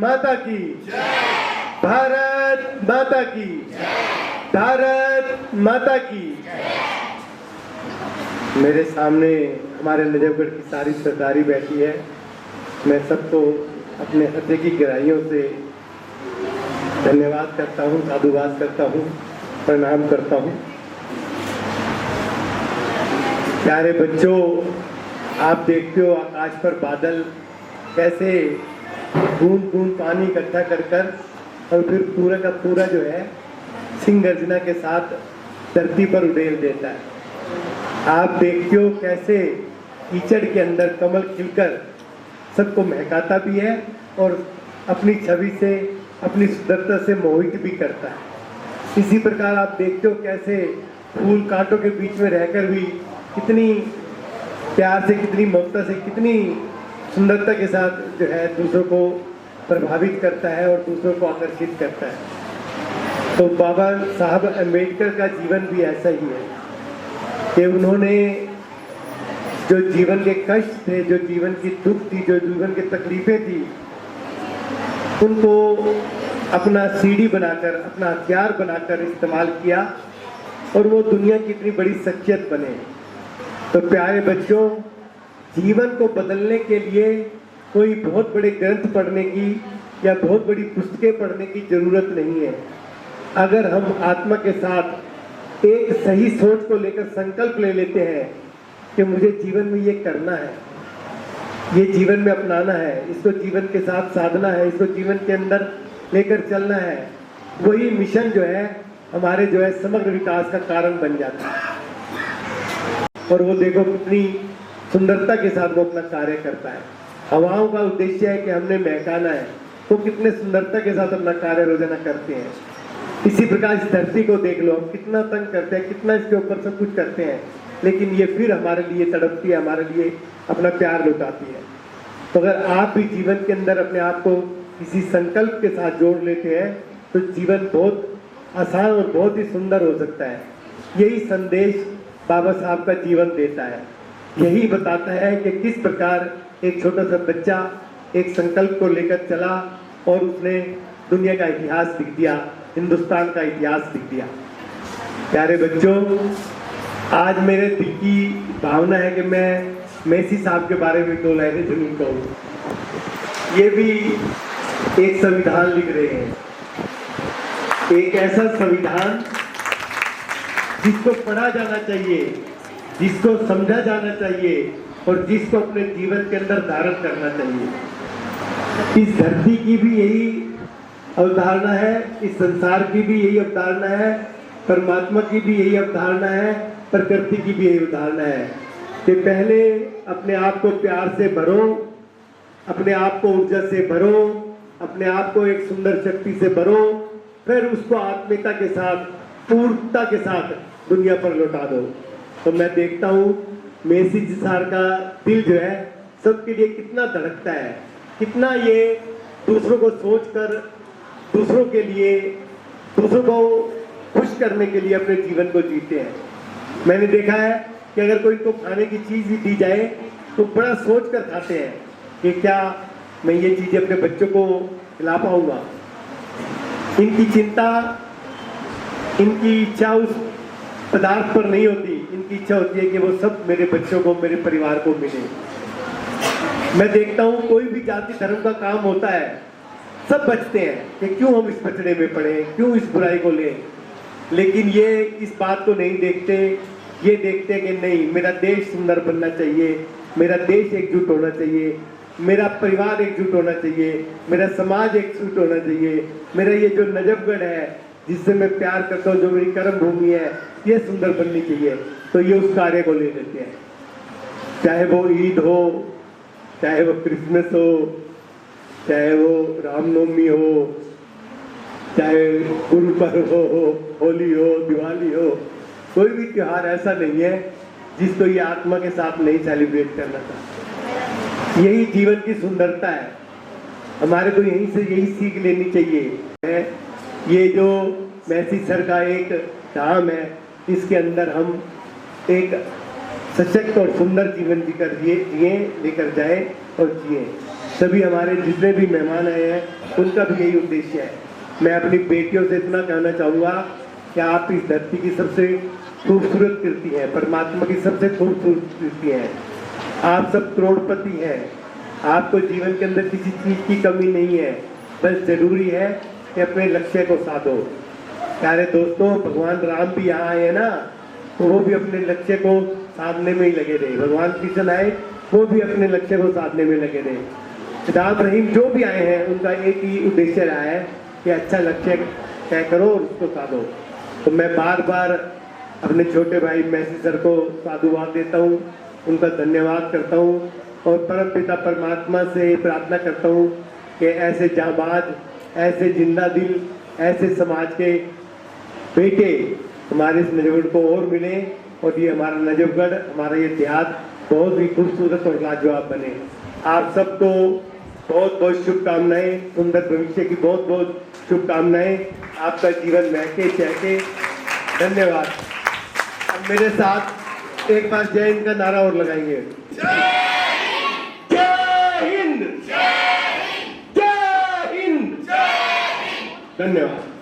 माता की जय। भारत माता की जय। भारत माता की जय। मेरे सामने हमारे नजफगढ़ की सारी सरदारी बैठी है। मैं सबको अपने हृदय की गहराइयों से धन्यवाद करता हूँ, साधुवाद करता हूँ, प्रणाम करता हूँ। प्यारे बच्चों, आप देखते हो आकाश पर बादल कैसे बूंद बूंद पानी इकट्ठा कर कर और फिर पूरा का पूरा जो है सिंह गर्जना के साथ धरती पर उड़ेल देता है। आप देखते हो कैसे कीचड़ के अंदर कमल खिलकर सबको महकाता भी है और अपनी छवि से, अपनी सुंदरता से मोहित भी करता है। इसी प्रकार आप देखते हो कैसे फूल कांटों के बीच में रहकर भी कितनी प्यार से, कितनी ममता से, कितनी सुंदरता के साथ जो है दूसरों को प्रभावित करता है और दूसरों को आकर्षित करता है। तो बाबा साहब अम्बेडकर का जीवन भी ऐसा ही है कि उन्होंने जो जीवन के कष्ट थे, जो जीवन की दुख थी, जो जीवन की तकलीफें थी, उनको अपना सीढ़ी बनाकर, अपना हथियार बनाकर इस्तेमाल किया और वो दुनिया की इतनी बड़ी शख्सियत बने। तो प्यारे बच्चों, जीवन को बदलने के लिए कोई बहुत बड़े ग्रंथ पढ़ने की या बहुत बड़ी पुस्तकें पढ़ने की जरूरत नहीं है। अगर हम आत्मा के साथ एक सही सोच को लेकर संकल्प ले लेते हैं कि मुझे जीवन में ये करना है, ये जीवन में अपनाना है, इसको जीवन के साथ साधना है, इसको जीवन के अंदर लेकर चलना है, वही मिशन जो है हमारे जो है समग्र विकास का कारण बन जाता है। और वो देखो कितनी सुंदरता के साथ वो अपना कार्य करता है। हवाओं का उद्देश्य है कि हमने महकाना है, तो कितने सुंदरता के साथ अपना कार्य रोजाना करते हैं। इसी प्रकार इस धरती को देख लो, हम कितना तंग करते हैं, कितना इसके ऊपर सब कुछ करते हैं, लेकिन ये फिर हमारे लिए तड़पती है, हमारे लिए अपना प्यार लुटाती है। तो अगर आप भी जीवन के अंदर अपने आप को किसी संकल्प के साथ जोड़ लेते हैं तो जीवन बहुत आसान और बहुत ही सुंदर हो सकता है। यही संदेश बाबा साहब का जीवन देता है, यही बताता है कि किस प्रकार एक छोटा सा बच्चा एक संकल्प को लेकर चला और उसने दुनिया का इतिहास लिख दिया, हिंदुस्तान का इतिहास लिख दिया। प्यारे बच्चों, आज मेरे दिल की भावना है कि मैं मेसी साहब के बारे में 2 लाइनें जरूर कहूँ। ये भी एक संविधान लिख रहे हैं, एक ऐसा संविधान जिसको पढ़ा जाना चाहिए, जिसको समझा जाना चाहिए और जिसको अपने जीवन के अंदर धारण करना चाहिए। इस धरती की भी यही अवधारणा है, इस संसार की भी यही अवधारणा है, परमात्मा की भी यही अवधारणा है, प्रकृति की भी यही अवधारणा है कि पहले अपने आप को प्यार से भरो, अपने आप को ऊर्जा से भरो, अपने आप को एक सुंदर शक्ति से भरो, फिर उसको आत्मीयता के साथ, पूर्णता के साथ दुनिया पर लौटा दो। तो मैं देखता हूँ मेसी जी साहब का दिल जो है सबके लिए कितना धड़कता है, कितना ये दूसरों को सोचकर, दूसरों के लिए, दूसरों को खुश करने के लिए अपने जीवन को जीते हैं। मैंने देखा है कि अगर कोई को खाने की चीज भी दी जाए तो बड़ा सोच कर खाते हैं कि क्या मैं ये चीजें अपने बच्चों को खिला पाऊंगा। इनकी चिंता, इनकी इच्छा उस पदार्थ पर नहीं होती, इनकी इच्छा होती है कि वो सब मेरे बच्चों को, मेरे परिवार को मिले। मैं देखता हूँ कोई भी जाति धर्म का काम होता है, सब बचते हैं कि क्यों हम इस बचड़े में पड़े, क्यों इस बुराई को लें, लेकिन ये इस बात को नहीं देखते। ये देखते हैं कि नहीं, मेरा देश सुंदर बनना चाहिए, मेरा देश एकजुट होना चाहिए, मेरा परिवार एकजुट होना चाहिए, मेरा समाज एकजुट होना चाहिए, मेरा ये जो नजफगढ़ है जिससे मैं प्यार करता हूँ, जो मेरी कर्म भूमि है, ये सुंदर बननी चाहिए। तो ये उस कार्य को ले लेते हैं, चाहे वो ईद हो, चाहे वो क्रिसमस हो, चाहे वो रामनवमी हो, चाहे गुरु पर्व हो, होली हो, दिवाली हो, कोई भी त्योहार ऐसा नहीं है जिसको ये आत्मा के साथ नहीं सेलिब्रेट करना था। यही जीवन की सुंदरता है, हमारे को यहीं से यही सीख लेनी चाहिए। ये जो मेसी सर का एक धाम है, इसके अंदर हम एक सशक्त और सुंदर जीवन जीकर जिए, लेकर जाए और जिए। सभी हमारे जितने भी मेहमान आए हैं उनका भी यही उद्देश्य है। मैं अपनी बेटियों से इतना कहना चाहूँगा कि आप इस धरती की सबसे खूबसूरत कृति हैं, परमात्मा की सबसे खूबसूरत कृति हैं। आप सब करोड़पति हैं, आपको जीवन के अंदर किसी चीज़ की कमी नहीं है, बस जरूरी है कि अपने लक्ष्य को साधो। प्यारे दोस्तों, भगवान राम भी यहाँ आए हैं ना, तो वो भी अपने लक्ष्य को साधने में ही लगे रहे। भगवान कृष्ण आए, वो भी अपने लक्ष्य को साधने में लगे रहे। राम रहीम जो भी आए हैं उनका एक ही उद्देश्य रहा है कि अच्छा लक्ष्य तय करो और उसको साधो। तो मैं बार बार अपने छोटे भाई मैसी सर को साधुवाद देता हूँ, उनका धन्यवाद करता हूँ और परम पिता परमात्मा से प्रार्थना करता हूँ कि ऐसे जाबाज, ऐसे जिंदा दिल, ऐसे समाज के बेटे हमारे इस नजफगढ़ को और मिले और ये हमारा नजफगढ़, हमारा ये देहात बहुत ही खूबसूरत और लाजवाब बने। आप सबको बहुत बहुत शुभकामनाएं, सुंदर भविष्य की बहुत बहुत शुभकामनाएं। आपका जीवन महके चहके। धन्यवाद। अब मेरे साथ एक बार जय हिंद का नारा और लगाएंगे। जय हिंद, जय हिंद, जय हिंद। धन्यवाद।